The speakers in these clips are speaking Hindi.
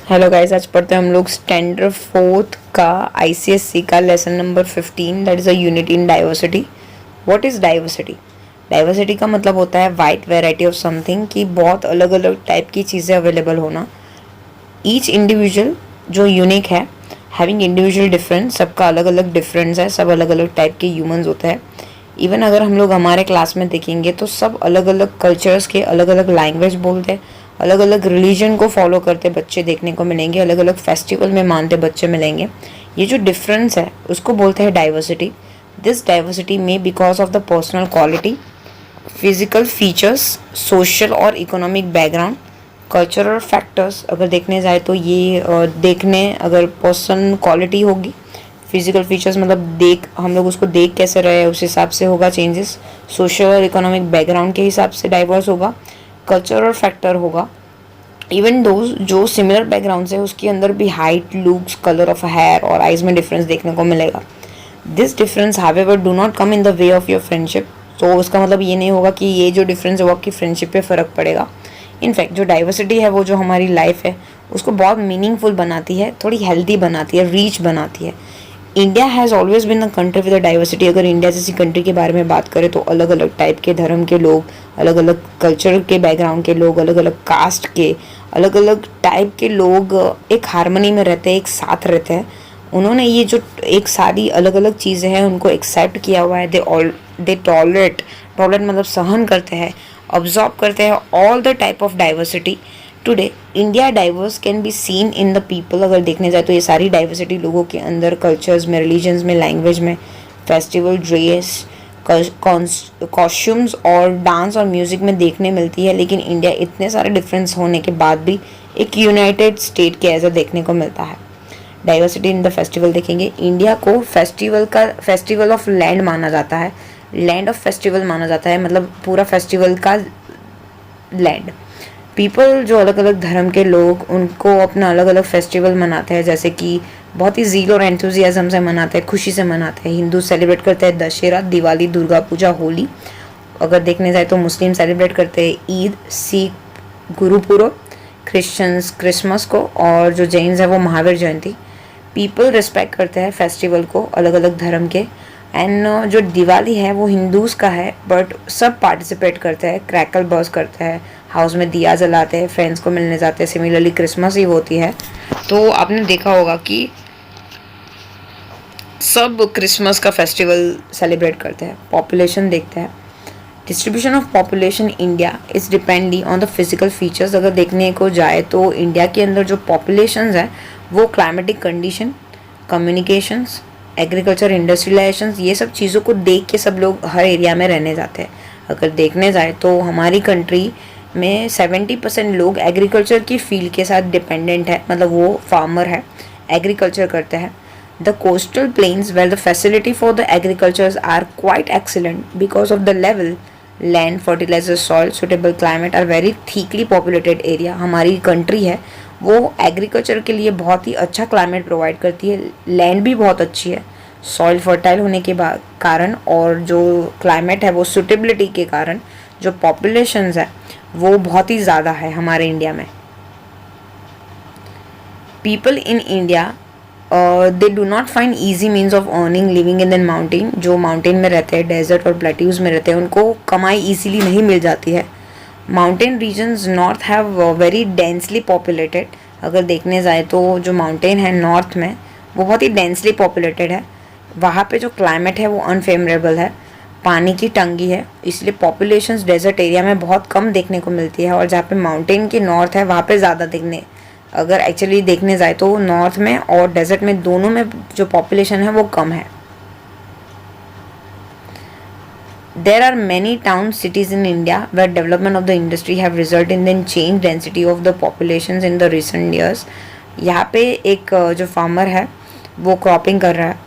हेलो गाइस, आज पढ़ते हैं हम लोग स्टैंडर्ड फोर्थ का आईसीएससी का lesson number 15, that is a unity in diversity. What is diversity? Diversity का मतलब होता है वाइड वैरायटी ऑफ समथिंग, कि बहुत अलग अलग टाइप की चीज़ें अवेलेबल होना। ईच इंडिविजुअल जो यूनिक है, हैविंग इंडिविजुअल डिफरेंस, सबका अलग अलग डिफरेंस है, सब अलग अलग टाइप के ह्यूमंस होते हैं। इवन अगर हम लोग हमारे क्लास में देखेंगे तो सब अलग अलग कल्चर्स के, अलग अलग लैंग्वेज बोलते हैं, अलग अलग रिलीजन को फॉलो करते बच्चे देखने को मिलेंगे, अलग अलग फेस्टिवल में मानते बच्चे मिलेंगे। ये जो डिफरेंस है उसको बोलते हैं डाइवर्सिटी। दिस डाइवर्सिटी में because of the personal quality, physical features, social और इकोनॉमिक बैकग्राउंड, कल्चरल फैक्टर्स अगर देखने जाए तो ये देखने अगर पर्सन क्वालिटी होगी, फिजिकल फीचर्स मतलब देख हम लोग उसको देख कैसे रहे उस हिसाब से होगा चेंजेस, सोशल और इकोनॉमिक बैकग्राउंड के हिसाब से डाइवर्स होगा, कल्चरल फैक्टर होगा। इवन दो जो सिमिलर बैकग्राउंड है उसके अंदर भी height, looks, colour of hair और आइज में डिफरेंस देखने को मिलेगा। This difference however do not come in the way of your friendship. तो उसका मतलब ये नहीं होगा कि ये जो डिफरेंस है वो आपकी फ्रेंडशिप पे फ़र्क पड़ेगा। इनफैक्ट जो डाइवर्सिटी है वो जो हमारी लाइफ है उसको बहुत मीनिंगफुल बनाती है, थोड़ी हेल्दी बनाती है, रीच बनाती है। India has always been a country with a diversity. अगर इंडिया जैसी कंट्री के बारे में बात करें तो अलग अलग टाइप के धर्म के लोग, अलग अलग कल्चर के बैकग्राउंड के लोग, अलग अलग कास्ट के, अलग अलग टाइप के लोग एक हारमोनी में रहते हैं, एक साथ रहते हैं। उन्होंने ये जो एक सारी अलग अलग चीज़ें हैं उनको एक्सेप्ट किया हुआ है। दे टॉलरेट, टॉलरेट मतलब सहन करते हैं, ऑब्जॉर्व करते हैं all the type of diversity. Today India diverse can be seen in the people. अगर देखने जाए तो ये सारी डाइवर्सिटी लोगों के अंदर, कल्चर्स में, रिलीजन्स में, लैंग्वेज में, फेस्टिवल, ड्रेस, कॉस्ट्यूम्स और डांस और म्यूज़िक में देखने मिलती है। लेकिन इंडिया इतने सारे डिफरेंस होने के बाद भी एक यूनाइटेड स्टेट के ऐसा देखने को मिलता है। डाइवर्सिटी इन द फेस्टिवल देखेंगे, इंडिया को फेस्टिवल ऑफ लैंड माना जाता है, लैंड ऑफ फेस्टिवल माना जाता है, मतलब पूरा फेस्टिवल का लैंड। पीपल जो अलग अलग धर्म के लोग उनको अपना अलग अलग फेस्टिवल मनाते हैं, जैसे कि बहुत ही ज़ील और एंथुजियाज्म से मनाते हैं, खुशी से मनाते हैं। हिंदू सेलिब्रेट करते हैं दशहरा, दिवाली, दुर्गा पूजा, होली। अगर देखने जाए तो मुस्लिम सेलिब्रेट करते हैं ईद, सिख गुरुपुरब, क्रिश्चियंस क्रिसमस को, और जो जैन्स है वो महावीर जयंती। पीपल रिस्पेक्ट करते हैं फेस्टिवल को, अलग अलग धर्म के। एंड जो दिवाली है वो हिंदूज़ का है, बट सब पार्टिसिपेट करते हैं, क्रैकल बर्स्ट करते हैं, हाउस में दिया जलाते हैं, फ्रेंड्स को मिलने जाते हैं। सिमिलरली क्रिसमस ही होती है तो आपने देखा होगा कि सब क्रिसमस का फेस्टिवल सेलिब्रेट करते हैं। पॉपुलेशन देखते हैं, distribution of population India is depending on the physical features. अगर देखने को जाए तो इंडिया के अंदर जो पॉपुलेशंस है वो climatic condition, communications, agriculture, industrialisation, ये सब चीज़ों को देख के सब लोग हर एरिया में रहने जाते हैं। अगर देखने जाए तो हमारी कंट्री में 70% लोग एग्रीकल्चर की फील्ड के साथ डिपेंडेंट है, मतलब वो फार्मर है, एग्रीकल्चर करते हैं। The coastal plains where the facility for the agricultures are quite excellent because of the level land, fertiliser, soil, suitable climate are very thickly populated area. हमारी कंट्री है वो एग्रीकल्चर के लिए बहुत ही अच्छा क्लाइमेट प्रोवाइड करती है, लैंड भी बहुत अच्छी है, सॉइल फर्टाइल होने के कारण, और जो क्लाइमेट है वो सुटेबिलिटी के कारण जो पॉपुलेशंस है वो बहुत ही ज़्यादा है हमारे इंडिया में। People in India they do not find easy means of earning living in than mountain. जो माउंटेन में रहते हैं, डेजर्ट और प्लेट्यूज में रहते हैं, उनको कमाई ईजीली नहीं मिल जाती है। Mountain regions north have very densely populated. अगर देखने जाए तो जो माउंटेन है नॉर्थ में वो बहुत ही डेंसली पॉपुलेटेड है। वहाँ पे जो क्लाइमेट है वो अनफेवरेबल है, पानी की तंगी है, इसलिए पॉपुलेशंस डेजर्ट एरिया में बहुत कम देखने को मिलती है। और जहाँ पे माउंटेन के नॉर्थ है वहाँ पे ज़्यादा देखने, अगर एक्चुअली देखने जाए तो नॉर्थ में और डेजर्ट में दोनों में जो पॉपुलेशन है वो कम है। There are many towns, cities in India where development of the industry have resulted in the change density of the populations in the recent years. यहाँ पे एक जो फार्मर है वो क्रॉपिंग कर रहा है।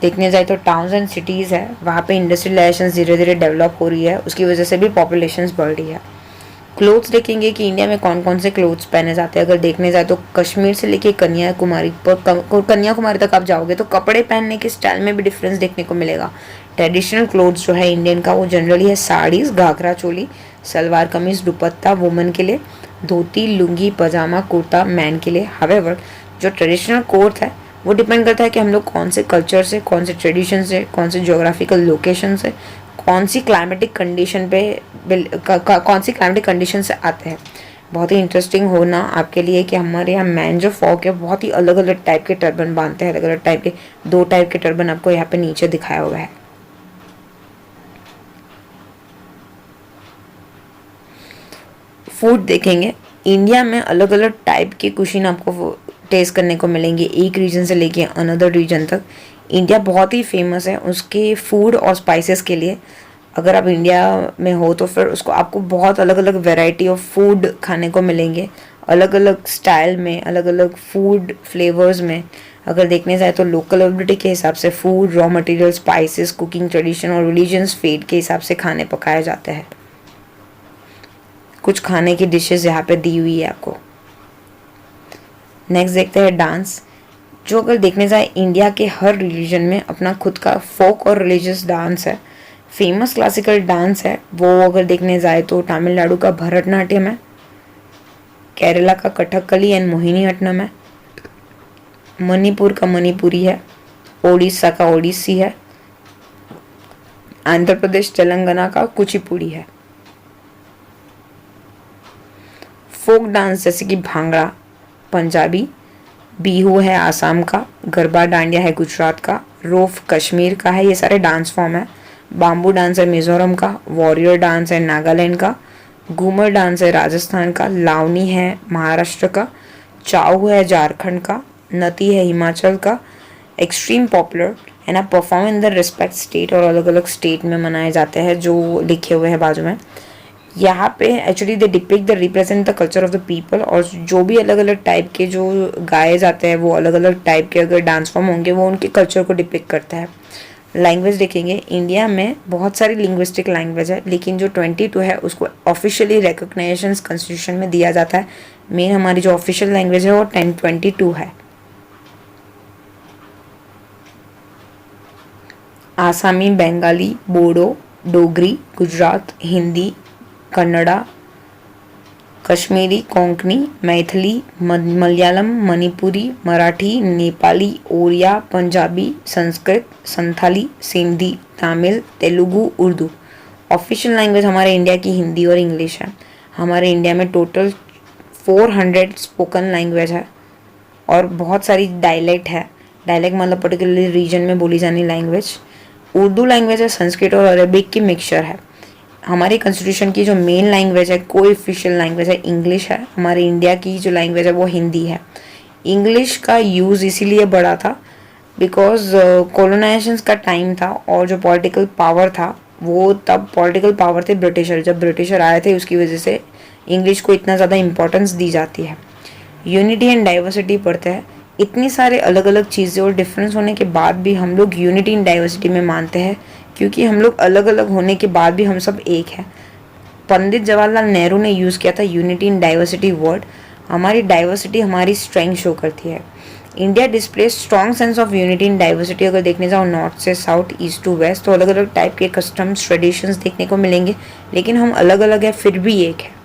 देखने जाए तो टाउन्स एंड सिटीज़ है, वहाँ पे इंडस्ट्रियलाइजेशन धीरे धीरे डेवलप हो रही है, उसकी वजह से भी पॉपुलेशंस बढ़ रही है। क्लोथ्स देखेंगे कि इंडिया में कौन कौन से क्लोथ्स पहने जाते हैं। अगर देखने जाए तो कश्मीर से लेके कन्याकुमारी तक आप जाओगे तो कपड़े पहनने के स्टाइल में भी डिफरेंस देखने को मिलेगा। ट्रेडिशनल क्लोथ्स जो है इंडियन का वो जनरली है साड़ीज़, घाघरा चोली, सलवार कमीज, दुपट्टा वुमेन के लिए, धोती, लुंगी, पजामा, कुर्ता मैन के लिए। हावेवर जो ट्रेडिशनल कोट है वो डिपेंड करता है कि हम लोग कौन से कल्चर से, कौन से ट्रेडिशन से, कौन से ज्योग्राफिकल लोकेशन से, कौन सी क्लाइमेटिक कंडीशन कौन सी क्लाइमेटिक कंडीशन से आते हैं। बहुत ही इंटरेस्टिंग होना आपके लिए कि हमारे यहाँ मैन जो फॉक है बहुत ही अलग अलग टाइप के टर्बन बांधते हैं। अलग अलग टाइप के 2 टाइप के टर्बन आपको यहाँ पे नीचे दिखाया हुआ है। फूड देखेंगे, इंडिया में अलग अलग टाइप की कुशीन आपको टेस्ट करने को मिलेंगे, एक रीजन से लेके अनदर रीजन तक। इंडिया बहुत ही फेमस है उसके फूड और स्पाइसेस के लिए। अगर आप इंडिया में हो तो फिर उसको आपको बहुत अलग अलग वैरायटी ऑफ फूड खाने को मिलेंगे, अलग अलग स्टाइल में, अलग अलग फूड फ्लेवर्स में। अगर देखने जाए तो लोकल एबिलिटी के हिसाब से food, raw material, spices, cooking tradition और रिलीजियस फेट के हिसाब से खाने पकाए जाते हैं। कुछ खाने की डिशेस यहाँ पे दी हुई है आपको। नेक्स्ट देखते हैं डांस, जो अगर देखने जाए इंडिया के हर रिलीजन में अपना खुद का फोक और रिलीजियस डांस है। फेमस क्लासिकल डांस है वो अगर देखने जाए तो तमिलनाडु का भरतनाट्यम है, केरला का कथकली एंड मोहिनीअट्टम है, मणिपुर का मणिपुरी है, ओडिशा का ओडिसी है, आंध्र प्रदेश तेलंगाना का कुचिपुड़ी है। फोक डांस जैसे कि भांगड़ा पंजाबी, बिहू है आसाम का, गरबा डांडिया है गुजरात का, रोफ कश्मीर का है। ये सारे डांस फॉर्म है। बाम्बू डांस है मिजोरम का, वॉरियर डांस है नागालैंड का, घूमर डांस है राजस्थान का, लावनी है महाराष्ट्र का, चाऊ है झारखंड का, नती है हिमाचल का। एक्सट्रीम पॉपुलर एंड आप perform in the respect state, और अलग अलग स्टेट में मनाए जाते हैं जो लिखे हुए हैं बाजू में। यहाँ पे actually they depict the represent the culture of the people, और जो भी अलग अलग टाइप के जो गाए जाते हैं वो अलग अलग टाइप के अगर डांस फॉर्म होंगे वो उनके कल्चर को डिपिक्ट करता है। लैंग्वेज देखेंगे, इंडिया में बहुत सारी लिंग्विस्टिक लैंग्वेज है लेकिन जो 22 है उसको ऑफिशियली रिकॉग्नाइजेशन कॉन्स्टिट्यूशन में दिया जाता है। मेन हमारी जो ऑफिशियल लैंग्वेज है वो 1022 है। आसामी, बंगाली, बोडो, डोगरी, गुजरात, हिंदी, कन्नड़ा, कश्मीरी, कोंकणी, मैथिली, मलयालम, मणिपुरी, मराठी, नेपाली, ओडिया, पंजाबी, संस्कृत, संथाली, सिंधी, तमिल, तेलुगु, उर्दू। ऑफिशियल लैंग्वेज हमारे इंडिया की हिंदी और इंग्लिश है। हमारे इंडिया में टोटल 400 स्पोकन लैंग्वेज है और बहुत सारी डायलेक्ट है। डायलेक्ट मतलब पर्टिकुलरली रीजन में बोली जानी लैंग्वेज। उर्दू लैंग्वेज है, संस्कृत और अरबिक की मिक्सचर है। हमारे कॉन्स्टिट्यूशन की जो मेन लैंग्वेज है, कोई ऑफिशियल लैंग्वेज है, इंग्लिश है। हमारे इंडिया की जो लैंग्वेज है वो हिंदी है। इंग्लिश का यूज़ इसीलिए बढ़ा था बिकॉज कॉलोनाइजेशन का टाइम था और जो पॉलिटिकल पावर था वो तब पॉलिटिकल पावर थे ब्रिटिशर। जब ब्रिटिशर आए थे उसकी वजह से इंग्लिश को इतना ज़्यादा इम्पोर्टेंस दी जाती है। यूनिटी एंड डाइवर्सिटी पढ़ते हैं। इतनी सारे अलग अलग चीज़ें और डिफरेंस होने के बाद भी हम लोग यूनिटी इन डाइवर्सिटी में मानते हैं क्योंकि हम लोग अलग अलग होने के बाद भी हम सब एक हैं। पंडित जवाहरलाल नेहरू ने यूज़ किया था यूनिटी इन डाइवर्सिटी वर्ड। हमारी डाइवर्सिटी हमारी स्ट्रेंथ शो करती है। India display strong sense of unity in diversity. अगर देखने जाओ नॉर्थ से साउथ, ईस्ट टू वेस्ट, तो अलग अलग टाइप के कस्टम्स ट्रेडिशंस देखने को मिलेंगे लेकिन हम अलग अलग है फिर भी एक है।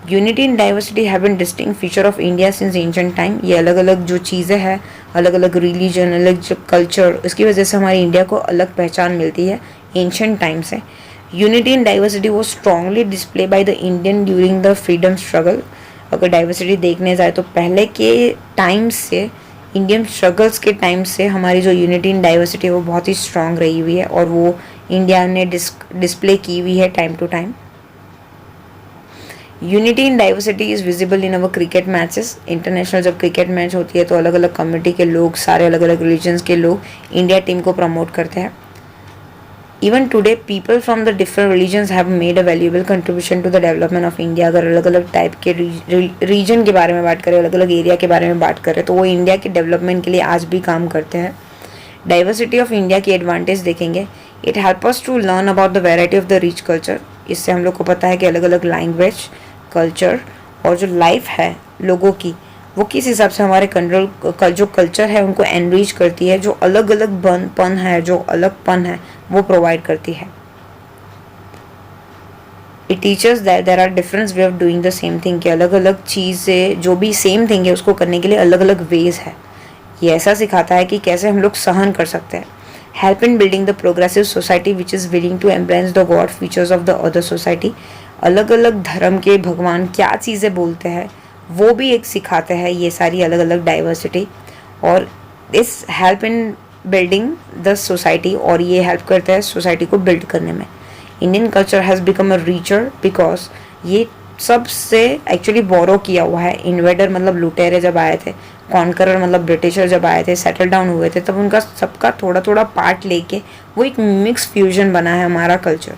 Unity in diversity have been distinct feature of India since ancient time. ये अलग अलग जो चीज़ें हैं, अलग अलग रिलीजन, अलग जो कल्चर, उसकी वजह से हमारी इंडिया को अलग पहचान मिलती है एंशिएंट टाइम से। यूनिटी इन डाइवर्सिटी वो strongly display by the Indian during the freedom struggle. अगर डाइवर्सिटी देखने जाए तो पहले के टाइम से, इंडियन स्ट्रगल्स के टाइम से हमारी जो यूनिटी इन डाइवर्सिटी है वो बहुत ही स्ट्रांग रही हुई है और वो इंडिया ने डिस्प्ले की हुई है time to time. Unity in diversity is visible in our cricket matches. International जब क्रिकेट मैच होती है तो अलग अलग कम्युनिटी के लोग, सारे अलग अलग रिलीजन्स के लोग इंडिया टीम को प्रमोट करते हैं। Even today people from the different religions have made a valuable contribution to the development of India. अगर अलग अलग टाइप के रीजन के बारे में बात करें, अलग अलग एरिया के बारे में बात करें तो वो इंडिया के डेवलपमेंट के लिए आज भी काम करते हैं। डाइवर्सिटी ऑफ इंडिया की एडवांटेज देखेंगे। It help us to learn about the variety of the rich culture. इससे हम लोग को पता है कि अलग अलग लैंग्वेज, कल्चर और जो लाइफ है लोगों की वो किस हिसाब से हमारे जो कल्चर है उनको एनरिच करती है, जो अलग अलग पन है, जो अलगपन है वो प्रोवाइड करती है। It teachers that there are different way of doing the same thing, कि अलग अलग चीज़ें जो भी सेम थिंग है उसको करने के लिए अलग अलग वेज है। ये ऐसा सिखाता है कि कैसे हम लोग सहन कर सकते हैं। Help in building the progressive society which is willing to embrace the god features of the other society. अलग अलग धर्म के भगवान क्या चीज़ें बोलते हैं वो भी एक सिखाते हैं ये सारी अलग अलग डाइवर्सिटी, और इस help in building the society, और ये हेल्प करता है सोसाइटी को बिल्ड करने में। Indian culture has become a richer because ये सबसे एक्चुअली बोरो किया हुआ है। इन्वेडर मतलब लुटेरे जब आए थे, कॉन्करर मतलब ब्रिटिशर जब आए थे, सेटल डाउन हुए थे, तब उनका सबका थोड़ा थोड़ा पार्ट लेके वो एक मिक्स फ्यूजन बना है हमारा कल्चर।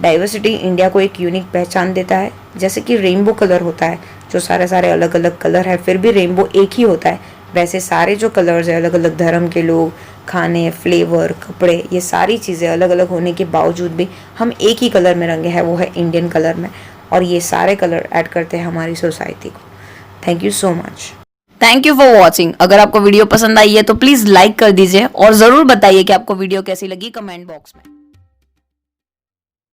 डाइवर्सिटी इंडिया को एक यूनिक पहचान देता है, जैसे कि रेनबो कलर होता है जो सारे सारे अलग अलग कलर है फिर भी रेनबो एक ही होता है, वैसे सारे जो कलर्स है अलग अलग धर्म के लोग, खाने, फ्लेवर, कपड़े, ये सारी चीज़ें अलग अलग होने के बावजूद भी हम एक ही कलर में रंगे हैं, वो है इंडियन कलर में, और ये सारे कलर ऐड करते हैं हमारी सोसाइटी को। Thank you so much. Thank you for watching. अगर आपको वीडियो पसंद आई है तो प्लीज़ लाइक कर दीजिए और ज़रूर बताइए कि आपको वीडियो कैसी लगी कमेंट बॉक्स में।